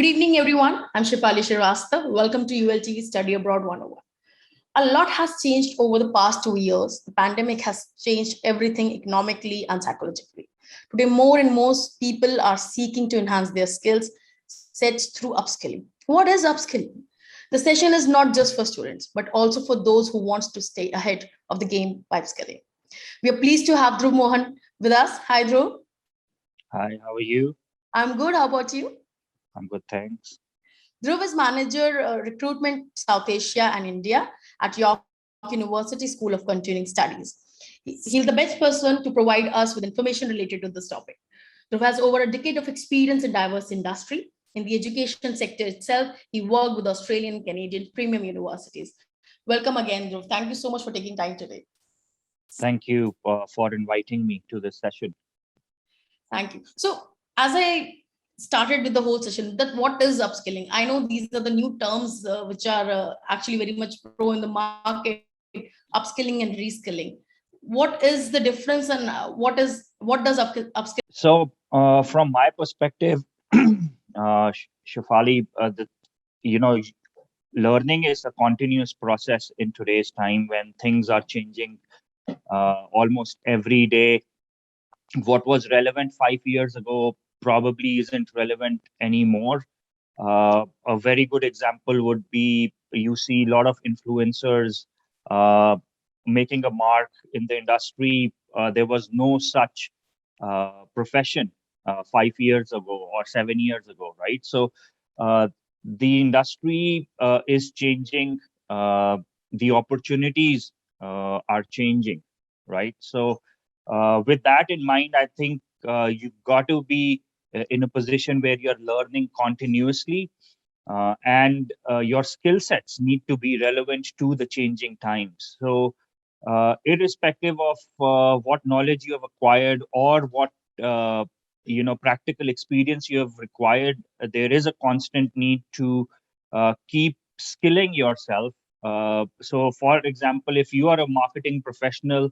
Good evening, everyone. I'm Shipali Shrivastava. Welcome to ULT Study Abroad 101. A lot has changed over the past 2 years. The pandemic has changed everything economically and psychologically. Today, more and more people are seeking to enhance their skills sets through upskilling. What is upskilling? The session is not just for students, but also for those who want to stay ahead of the game by upskilling. We are pleased to have Dhruv Mohan with us. Hi, Dhruv. Hi, how are you? I'm good. How about you? I'm good, thanks. Dhruv is manager recruitment South Asia and India at York University School of Continuing Studies. He's the best person to provide us with information related to this topic. Dhruv has over a decade of experience in diverse industry. In the education sector itself, he worked with Australian and Canadian premium universities. Welcome again, Dhruv. Thank you so much for taking time today. Thank you for inviting me to this session. Thank you. So, as I started with the whole session, that what is upskilling? I know these are the new terms which are actually very much pro in the market, upskilling and reskilling. What is the difference, and what does upskilling? So, from my perspective, Shafali, you know, learning is a continuous process in today's time when things are changing almost every day. What was relevant 5 years ago probably isn't relevant anymore. A very good example would be you see a lot of influencers uh, making a mark in the industry. There was no such profession 5 years ago or 7 years ago, right? So the industry is changing, the opportunities are changing, right? So with that in mind, I think you've got to be in a position where you're learning continuously, and your skill sets need to be relevant to the changing times. So, irrespective of what knowledge you have acquired or what practical experience you have required, there is a constant need to keep skilling yourself. So, for example, if you are a marketing professional,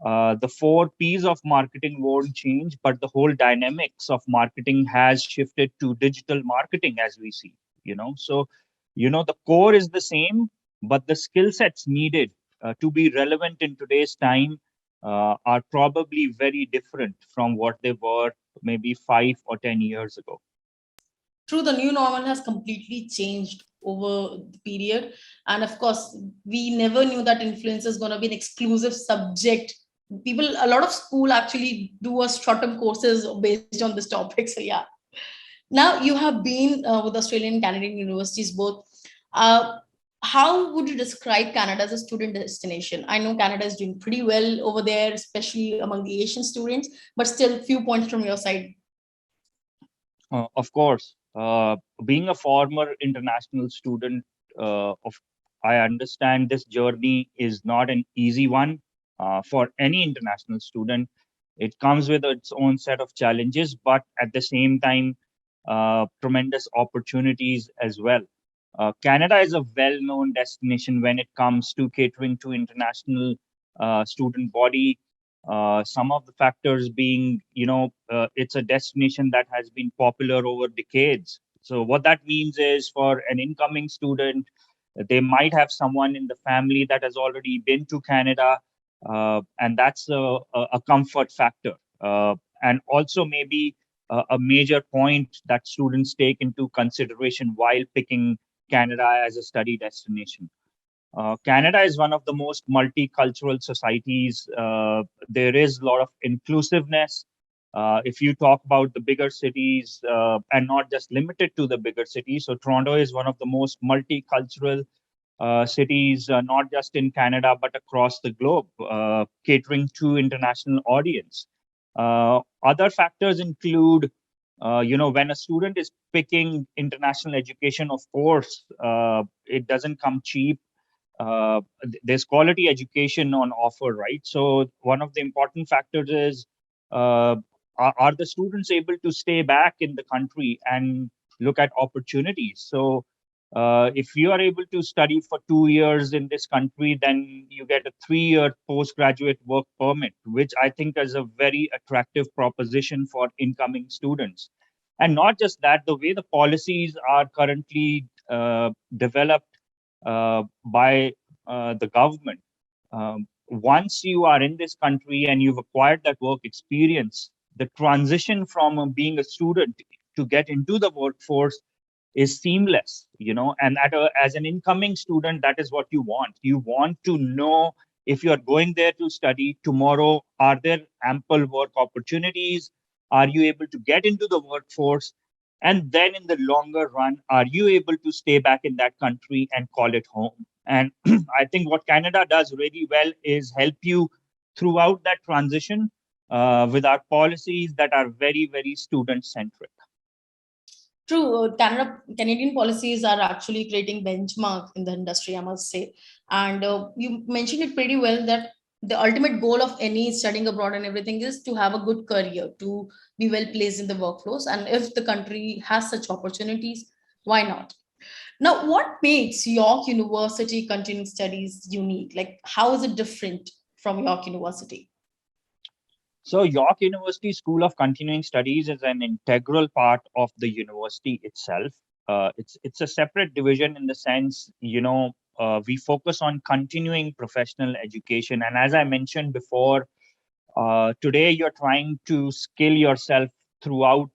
the four P's of marketing won't change, but the whole dynamics of marketing has shifted to digital marketing as we see, So, the core is the same, but the skill sets needed to be relevant in today's time are probably very different from what they were maybe 5 or 10 years ago. True, the new normal has completely changed over the period, and of course, we never knew that influence is going to be an exclusive subject. People, a lot of school actually do a short-term courses based on this topic. So yeah. Now you have been with Australian and Canadian universities both. Uh, how would you describe Canada as a student destination? I know Canada is doing pretty well over there, especially among the Asian students, but still, few points from your side. Of course, being a former international student, I understand this journey is not an easy one for any international student. It comes with its own set of challenges, but at the same time, tremendous opportunities as well. Canada is a well-known destination when it comes to catering to international student body. Some of the factors being, it's a destination that has been popular over decades. So what that means is for an incoming student, they might have someone in the family that has already been to Canada, and that's a comfort factor. And also maybe a major point that students take into consideration while picking Canada as a study destination. Canada is one of the most multicultural societies. There is a lot of inclusiveness. If you talk about the bigger cities, and not just limited to the bigger cities, so Toronto is one of the most multicultural cities, not just in Canada but across the globe, catering to international audience. Other factors include, when a student is picking international education, of course, it doesn't come cheap. There's quality education on offer, right? So one of the important factors is, are the students able to stay back in the country and look at opportunities? So if you are able to study for 2 years in this country, then you get a 3-year postgraduate work permit, which I think is a very attractive proposition for incoming students. And not just that, the way the policies are currently developed by the government. Once you are in this country and you've acquired that work experience, the transition from being a student to get into the workforce is seamless, and as an incoming student, that is what you want. You want to know, if you are going there to study tomorrow, are there ample work opportunities? Are you able to get into the workforce? And then in the longer run, are you able to stay back in that country and call it home? And I think what Canada does really well is help you throughout that transition with our policies that are very, very student centric. True, Canadian policies are actually creating benchmark in the industry, I must say. And you mentioned it pretty well that the ultimate goal of any studying abroad and everything is to have a good career, to be well placed in the workforce. And if the country has such opportunities, why not? Now, what makes York University continuing studies unique? Like, how is it different from York University? So, York University School of Continuing Studies is an integral part of the university itself. It's a separate division in the sense, we focus on continuing professional education. And as I mentioned before, today you're trying to skill yourself throughout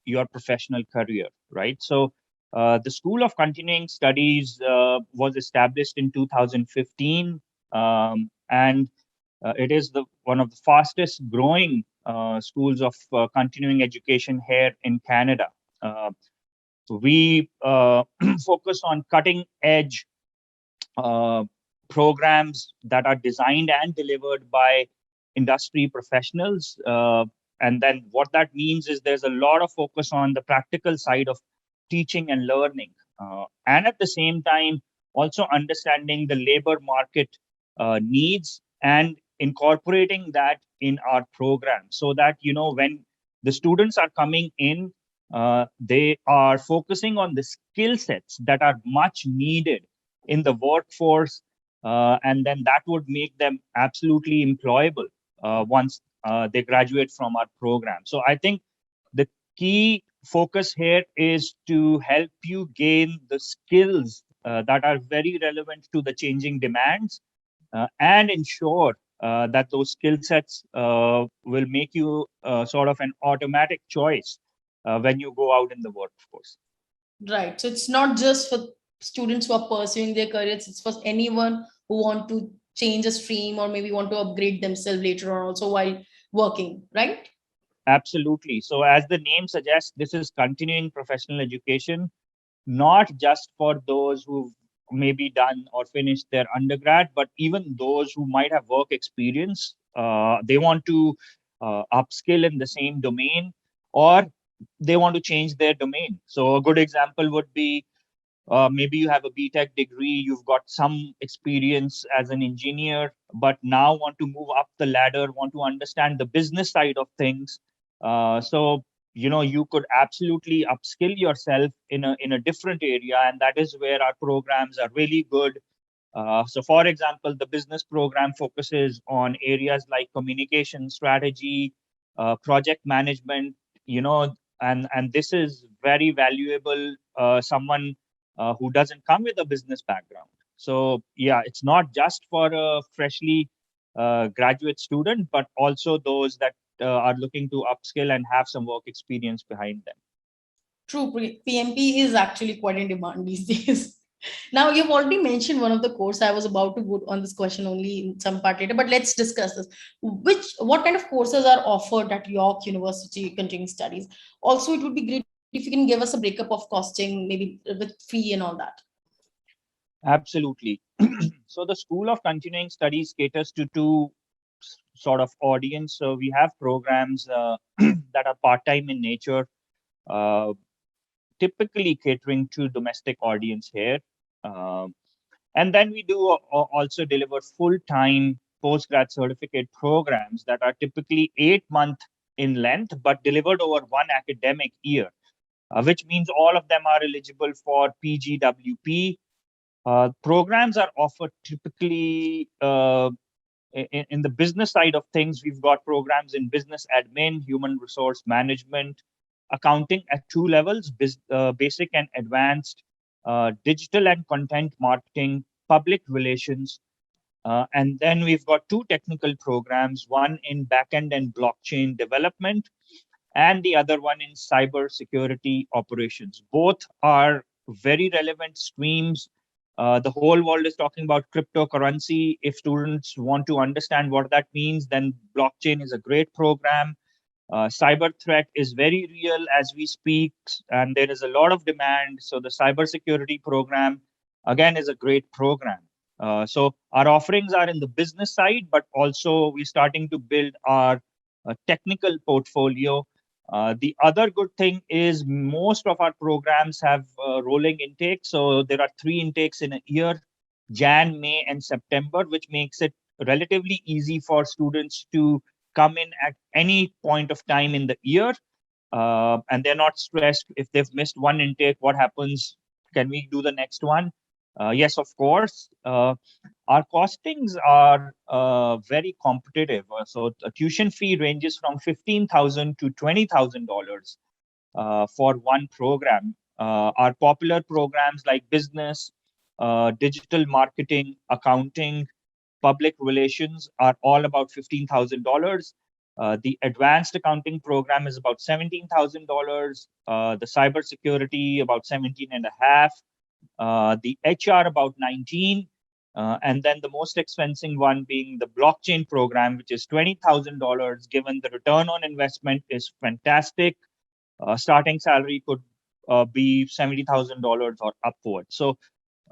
your professional career, right? So, the School of Continuing Studies was established in 2015, and it is the one of the fastest growing schools of continuing education here in Canada. Uh, we focus on cutting edge uh, programs that are designed and delivered by industry professionals. And then what that means is there's a lot of focus on the practical side of teaching and learning. And at the same time, also understanding the labor market needs and incorporating that in our program so that, when the students are coming in, they are focusing on the skill sets that are much needed in the workforce, and then that would make them absolutely employable once they graduate from our program. So I think the key focus here is to help you gain the skills that are very relevant to the changing demands, and ensure that those skill sets will make you sort of an automatic choice when you go out in the workforce. Right. So it's not just for students who are pursuing their careers, it's for anyone who want to change a stream or maybe want to upgrade themselves later on also while working, right? Absolutely. So, as the name suggests, this is continuing professional education, not just for those who've maybe done or finished their undergrad, but even those who might have work experience. They want to upskill in the same domain, or they want to change their domain. So, a good example would be, maybe you have a BTech degree, you've got some experience as an engineer, but now want to move up the ladder, want to understand the business side of things. So, you could absolutely upskill yourself in a different area, and that is where our programs are really good. So, for example, the business program focuses on areas like communication strategy, project management, and this is very valuable. Someone who doesn't come with a business background. So, yeah, it's not just for a freshly graduate student, but also those that are looking to upskill and have some work experience behind them. True, PMP is actually quite in demand these days. Now, you've already mentioned one of the course. I was about to go on this question only in some part later, but let's discuss this. What kind of courses are offered at York University Continuing Studies? Also, it would be great if you can give us a breakup of costing, maybe with fee and all that. Absolutely. So, the School of Continuing Studies caters to two sort of audience. So, we have programs that are part time in nature, uh, typically catering to domestic audience here. Um and then we do also deliver full-time postgrad certificate programs that are typically 8 month in length, but delivered over one academic year, which means all of them are eligible for PGWP. Programs are offered typically in the business side of things. We've got programs in business admin, human resource management, accounting at two levels, basic and advanced, digital and content marketing, public relations. And then we've got two technical programs, one in backend and blockchain development, and the other one in cyber security operations. Both are very relevant streams. The whole world is talking about cryptocurrency. If students want to understand what that means, then blockchain is a great program. Cyber threat is very real as we speak, and there is a lot of demand. So the cybersecurity program, again, is a great program. So our offerings are in the business side, but also we're starting to build our technical portfolio. The other good thing is most of our programs have rolling intake. So there are three intakes in a year, Jan, May, and September, which makes it relatively easy for students to come in at any point of time in the year, and they're not stressed if they've missed one intake. What happens? Can we do the next one? Yes, of course. Our costings are very competitive. So the tuition fee ranges from $15,000 to $20,000 for one program. Our popular programs like business, digital marketing, accounting, public relations are all about $15,000. The advanced accounting program is about $17,000. The cybersecurity about 17 and a half. The HR about 19. And then the most expensive one being the blockchain program, which is $20,000. Given the return on investment is fantastic. Starting salary could be $70,000 or upward. So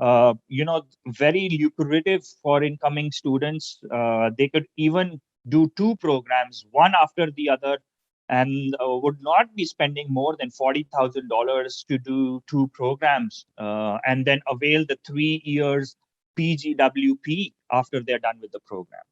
very lucrative for incoming students. They could even do two programs, one after the other, and would not be spending more than $40,000 to do two programs, and then avail the 3 years PGWP after they're done with the program.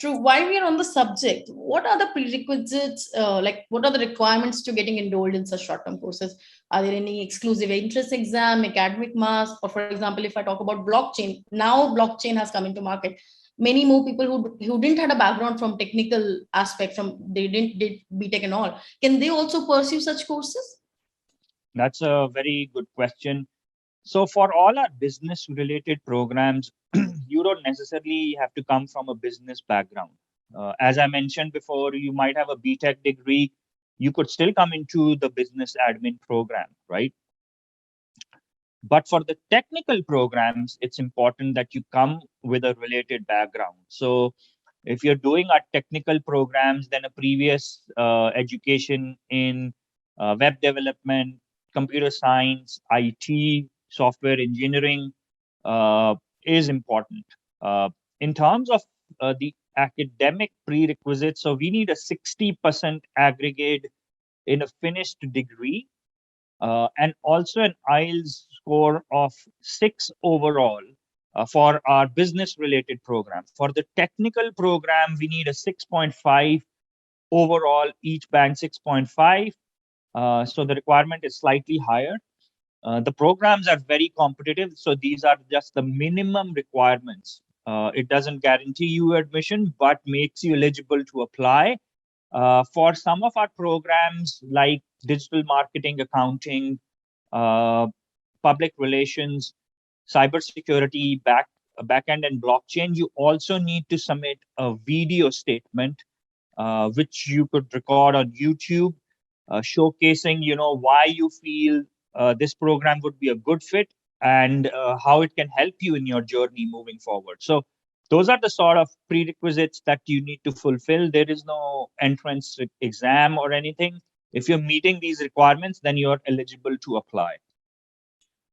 True. While we are on the subject, what are the prerequisites? Like, what are the requirements to getting enrolled in such short-term courses? Are there any exclusive entrance exam, academic marks, or for example, if I talk about blockchain, now blockchain has come into market. Many more people who didn't had a background from technical aspect, from they didn't did BTech and all, can they also pursue such courses? That's a very good question. So for all our business related programs, you don't necessarily have to come from a business background. As I mentioned before, you might have a BTech degree. You could still come into the business admin program, right? But for the technical programs, it's important that you come with a related background. So if you're doing our technical programs, then a previous education in web development, computer science, IT, software engineering is important. In terms of the academic prerequisites, so we need a 60% aggregate in a finished degree, and also an IELTS score of 6 overall for our business related program. For the technical program, we need a 6.5 overall, each band 6.5. So the requirement is slightly higher. The programs are very competitive, so these are just the minimum requirements. It doesn't guarantee you admission, but makes you eligible to apply. For some of our programs like digital marketing, accounting, uh, public relations, cybersecurity, backend, and blockchain, you also need to submit a video statement, which you could record on YouTube, showcasing, why you feel this program would be a good fit and how it can help you in your journey moving forward. So those are the sort of prerequisites that you need to fulfill. There is no entrance exam or anything. If you're meeting these requirements, then you're eligible to apply.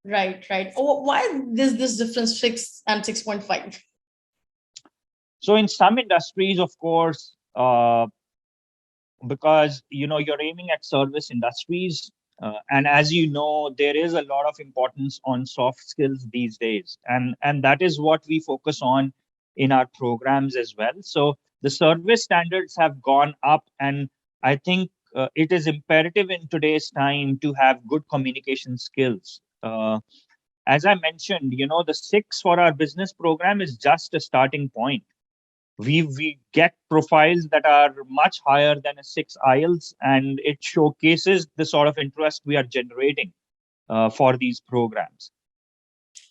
Right, right. Oh, why this difference 6 and 6.5? So in some industries, of course, because you're aiming at service industries, and as you know, there is a lot of importance on soft skills these days, and that is what we focus on in our programs as well. So the service standards have gone up, and I think it is imperative in today's time to have good communication skills. As I mentioned, the 6 for our business program is just a starting point. we get profiles that are much higher than a 6 IELTS, and it showcases the sort of interest we are generating for these programs.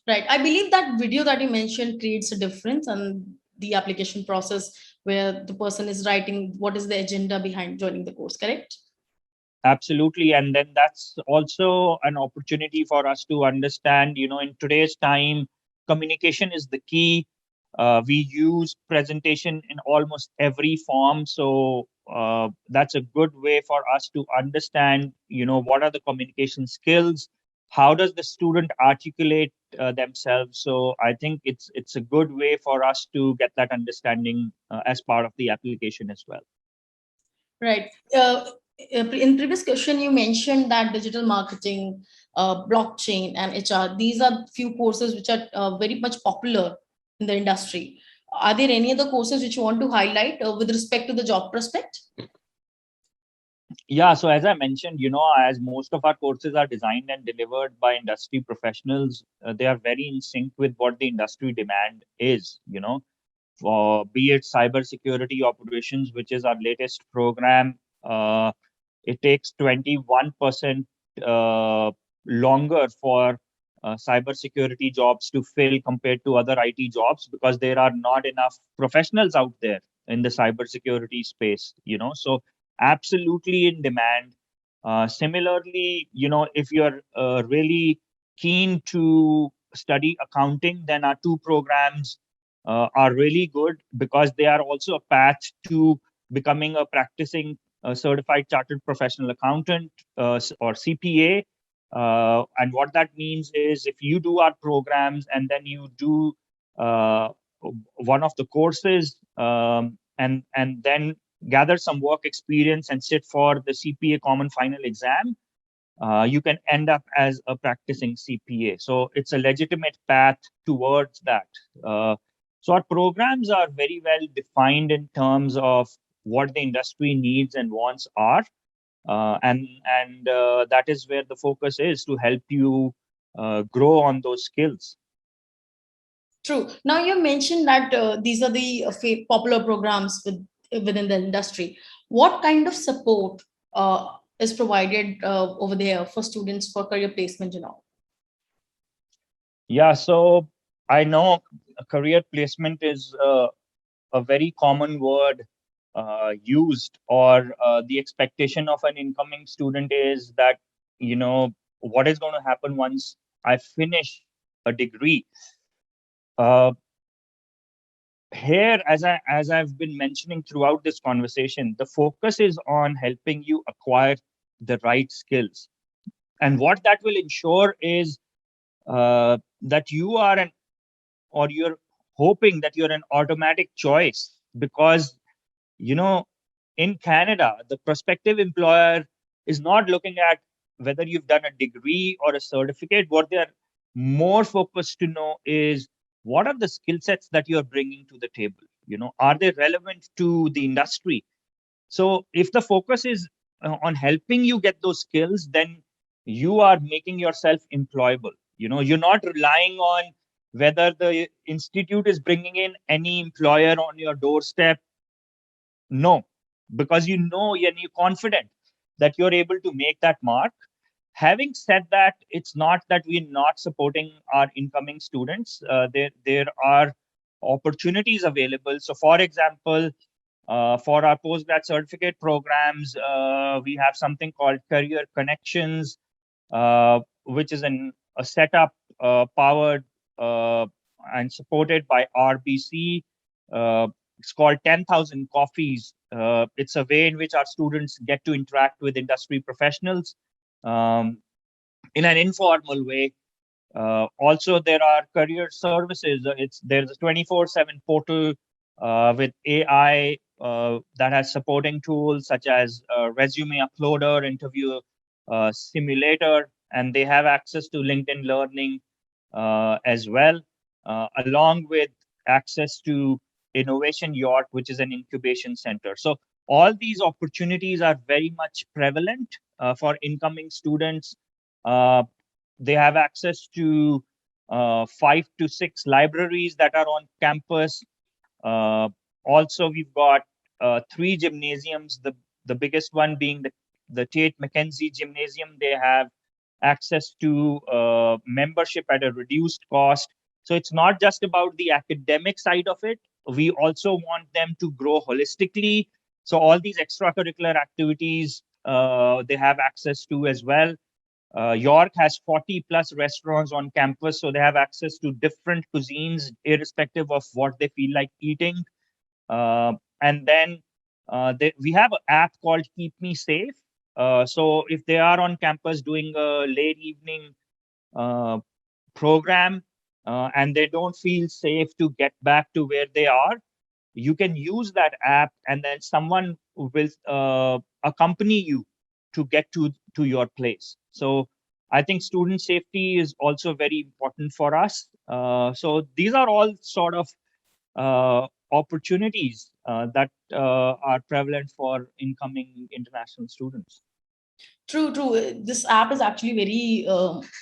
Right. I believe that video that you mentioned creates a difference, and the application process where the person is writing what is the agenda behind joining the course, correct? Absolutely. And then that's also an opportunity for us to understand, in today's time, communication is the key. We use presentation in almost every form. So that's a good way for us to understand, what are the communication skills? How does the student articulate themselves? So I think it's a good way for us to get that understanding as part of the application as well. Right. In previous question, you mentioned that digital marketing, blockchain, and HR, these are few courses which are very much popular in the industry. Are there any other courses which you want to highlight with respect to the job prospect? Yeah, so as I mentioned, as most of our courses are designed and delivered by industry professionals, they are very in sync with what the industry demand is, for be it cybersecurity operations, which is our latest program. It takes 21% longer for cybersecurity jobs to fill compared to other IT jobs because there are not enough professionals out there in the cybersecurity space, so absolutely in demand. Similarly, if you're really keen to study accounting, then our two programs are really good because they are also a path to becoming a practicing certified chartered professional accountant or CPA. And what that means is if you do our programs and then you do uh, one of the courses and then gather some work experience and sit for the CPA common final exam, you can end up as a practicing CPA. So it's a legitimate path towards that. So our programs are very well defined in terms of what the industry needs and wants are, and that is where the focus is to help you grow on those skills. True. Now you mentioned that these are the popular programs within the industry. What kind of support is provided over there for students for career placement and all? Yeah, so I know career placement is a very common word used, or the expectation of an incoming student is that, what is going to happen once I finish a degree. Uh, Here, as I've been mentioning throughout this conversation, the focus is on helping you acquire the right skills, and what that will ensure is that you are an or you're hoping that you're an automatic choice because you know in Canada the prospective employer is not looking at whether you've done a degree or a certificate. What they're more focused to know is what are the skill sets that you're bringing to the table. Are they relevant to the industry? So if the focus is on helping you get those skills, then you are making yourself employable. You're not relying on whether the institute is bringing in any employer on your doorstep. No, because and you're confident that you're able to make that mark. Having said that, it's not that we're not supporting our incoming students. There are opportunities available. So, for example, for our postgrad certificate programs, we have something called Career Connections, which is a setup powered and supported by RBC. It's called 10,000 Coffees. It's a way in which our students get to interact with industry professionals um, in an informal way. Also, there are career services. There's a 24/7 portal with AI that has supporting tools such as resume uploader, interview simulator, and they have access to LinkedIn Learning as well, along with access to Innovation York, which is an incubation center. So all these opportunities are very much prevalent for incoming students. Uh, they have access to 5 to 6 libraries that are on campus. Also, we've got three gymnasiums. The biggest one being the Tate McKenzie Gymnasium. They have access to membership at a reduced cost. So it's not just about the academic side of it. We also want them to grow holistically. So all these extracurricular activities they have access to as well. York has 40 plus restaurants on campus, so they have access to different cuisines, irrespective of what they feel like eating. And then we have an app called Keep Me Safe. So if they are on campus doing a late evening uh, program and they don't feel safe to get back to where they are, you can use that app, and then someone will accompany you to get to your place. So I think student safety is also very important for us. So these are all sort of opportunities that are prevalent for incoming international students. True, true. This app is actually very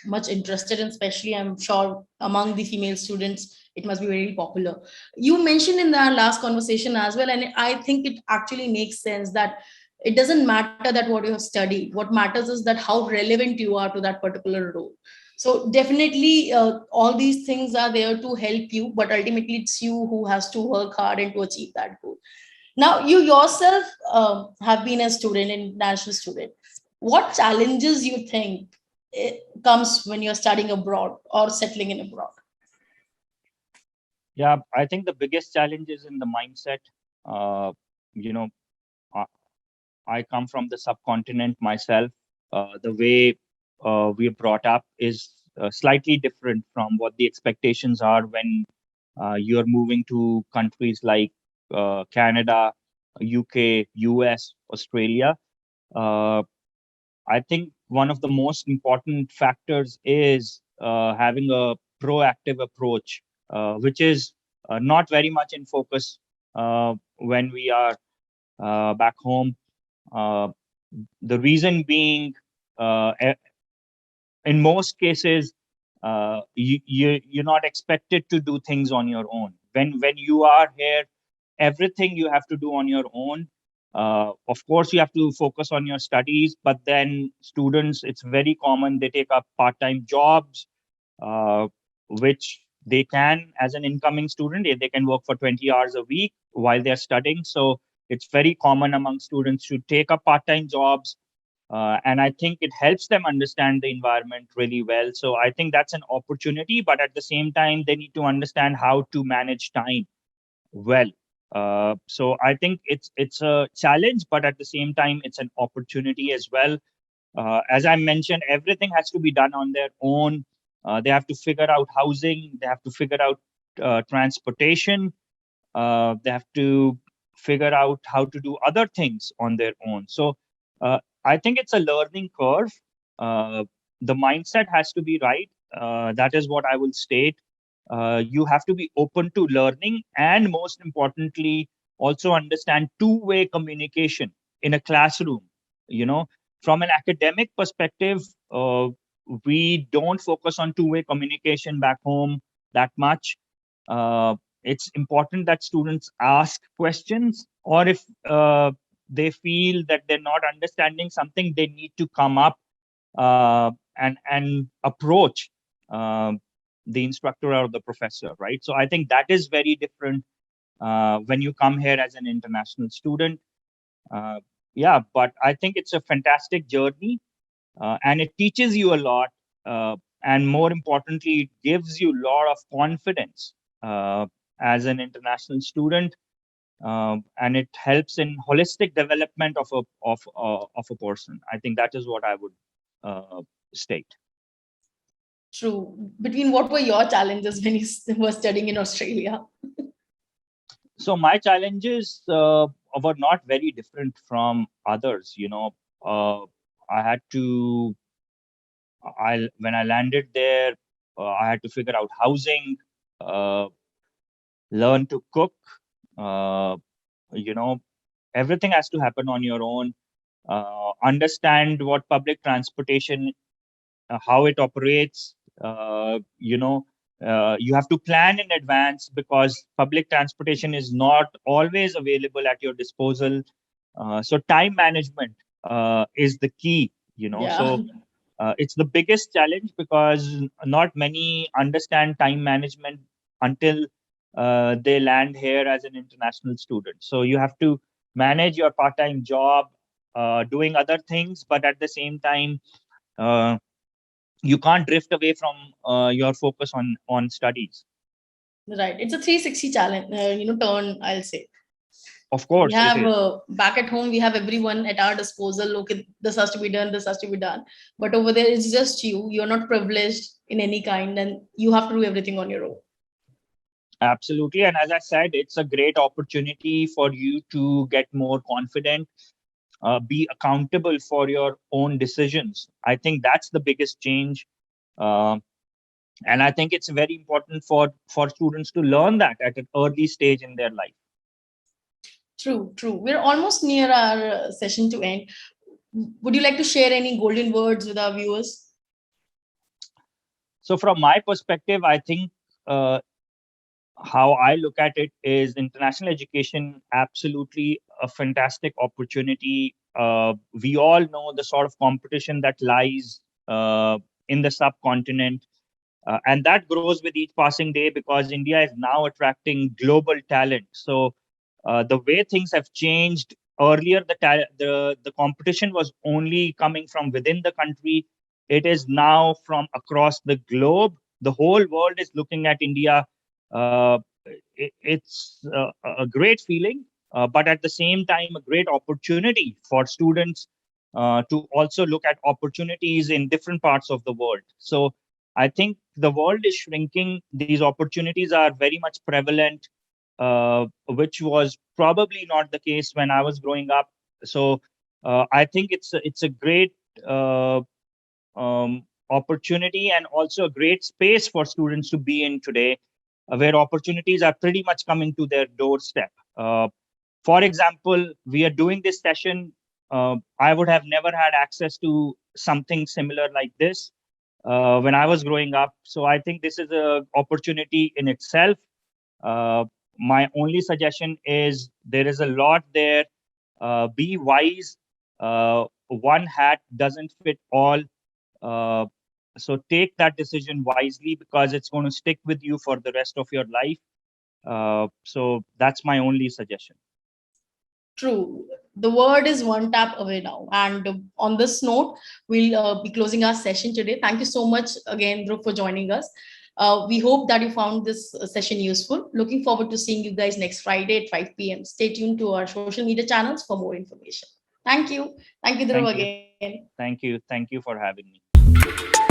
much interested in, especially I'm sure among the female students, it must be very popular. You mentioned in our last conversation as well, and I think it actually makes sense that it doesn't matter that what you have studied. What matters is that how relevant you are to that particular role. So definitely, all these things are there to help you, but ultimately it's you who has to work hard and to achieve that goal. Now, you yourself have been a student, international student. What challenges you think comes when you're studying abroad or settling in abroad? Yeah, I think the biggest challenge is in the mindset. Uh, you know, I, I come from the subcontinent myself. The way we're brought up is slightly different from what the expectations are when you're moving to countries like Canada, UK, US, Australia. Uh, I think one of the most important factors is having a proactive approach, which is not very much in focus when we are back home. Uh, the reason being, in most cases, you're not expected to do things on your own. When you are here, everything you have to do on your own. Of course, you have to focus on your studies, but then students, it's very common they take up part-time jobs, uh, which they can, as an incoming student, they can work for 20 hours a week while they're studying. So it's very common among students to take up part-time jobs, and I think it helps them understand the environment really well. So I think that's an opportunity, but at the same time, they need to understand how to manage time well. So I think it's a challenge, but at the same time, it's an opportunity as well. As I mentioned, everything has to be done on their own. They have to figure out housing. They have to figure out transportation. They have to figure out how to do other things on their own. So I think it's a learning curve. Uh, the mindset has to be right. That is what I will state. You have to be open to learning, and most importantly, also understand two-way communication in a classroom. You know, from an academic perspective, we don't focus on two-way communication back home that much. Uh, it's important that students ask questions, or if they feel that they're not understanding something, they need to come up and approach the instructor or the professor, right? So I think that is very different when you come here as an international student. uh, yeah, but I think it's a fantastic journey, and it teaches you a lot, and more importantly, it gives you a lot of confidence as an international student, and it helps in holistic development of a person. I think that is what I would state. True. Between what were your challenges when you were studying in Australia? So my challenges were not very different from others. I had to I when I landed there, I had to figure out housing, uh, learn to cook. Uh, you know, everything has to happen on your own. Understand what public transportation, how it operates. You have to plan in advance because public transportation is not always available at your disposal. So time management is the key, Yeah. so it's the biggest challenge because not many understand time management until they land here as an international student. So you have to manage your part-time job, doing other things, but at the same time, uh, you can't drift away from your focus on studies. Right. It's a 360 challenge, turn, I'll say. Of We course, it have is. back at home, we have everyone at our disposal. Okay, this has to be done, this has to be done. But over there, it's just you. You're not privileged in any kind, and you have to do everything on your own. Absolutely. And as I said, it's a great opportunity for you to get more confident, be accountable for your own decisions. I think that's the biggest change. Uh, and I think it's very important for students to learn that at an early stage in their life. True, true. We're almost near our session to end. Would you like to share any golden words with our viewers? So, from my perspective, I think uh, how I look at it is international education absolutely a fantastic opportunity. We all know the sort of competition that lies in the subcontinent, and that grows with each passing day because India is now attracting global talent. So the way things have changed earlier, the competition was only coming from within the country. It is now from across the globe. The whole world is looking at India. Uh, it's a great feeling, but at the same time, a great opportunity for students to also look at opportunities in different parts of the world. So I think the world is shrinking. These opportunities are very much prevalent, which was probably not the case when I was growing up. So I think it's a great opportunity and also a great space for students to be in today, where opportunities are pretty much coming to their doorstep. For example, we are doing this session. I would have never had access to something similar like this when I was growing up. So I think this is an opportunity in itself. Uh, my only suggestion is there is a lot there. Be wise. One hat doesn't fit all. Uh, so take that decision wisely because it's going to stick with you for the rest of your life. So that's my only suggestion. True. The word is one tap away now. And on this note, we'll be closing our session today. Thank you so much again, Dhruv, for joining us. We hope that you found this session useful. Looking forward to seeing you guys next Friday at 5 p.m. Stay tuned to our social media channels for more information. Thank you. Thank you, Dhruv, Thank you. again. Thank you. Thank you for having me.